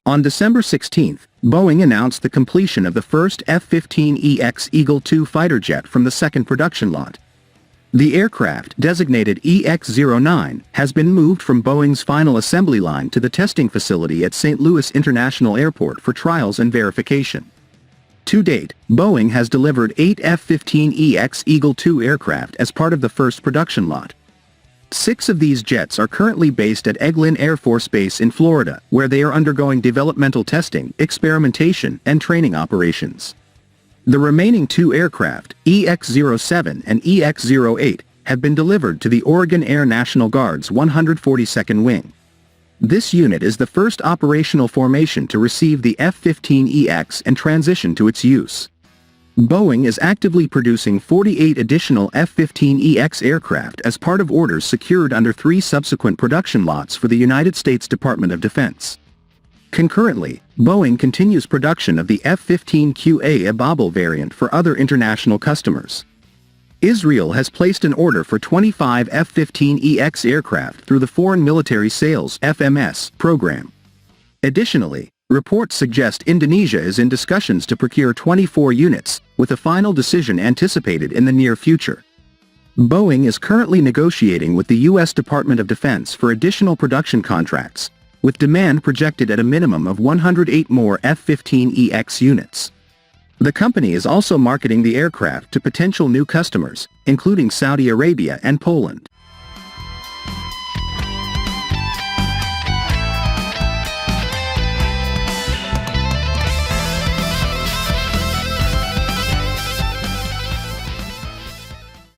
On December 16, Boeing announced the completion of the first F-15EX Eagle II fighter jet from the second production lot. The aircraft, designated EX-09, has been moved from Boeing's final assembly line to the testing facility at St. Louis International Airport for trials and verification. To date, Boeing has delivered 8 F-15EX Eagle II aircraft as part of the first production lot. 6 of these jets are currently based at Eglin Air Force Base in Florida, where they are undergoing developmental testing, experimentation, and training operations. The remaining 2 aircraft, EX-07 and EX-08, have been delivered to the Oregon Air National Guard's 142nd Wing. This unit is the first operational formation to receive the F-15EX and transition to its use. Boeing is actively producing 48 additional F-15EX aircraft as part of orders secured under 3 subsequent production lots for the United States Department of Defense. Concurrently, Boeing continues production of the F-15QA Ababil variant for other international customers. Israel has placed an order for 25 F-15EX aircraft through the Foreign Military Sales (FMS) program. Additionally, reports suggest Indonesia is in discussions to procure 24 units, with a final decision anticipated in the near future. Boeing is currently negotiating with the U.S. Department of Defense for additional production contracts, with demand projected at a minimum of 108 more F-15EX units. The company is also marketing the aircraft to potential new customers, including Saudi Arabia and Poland.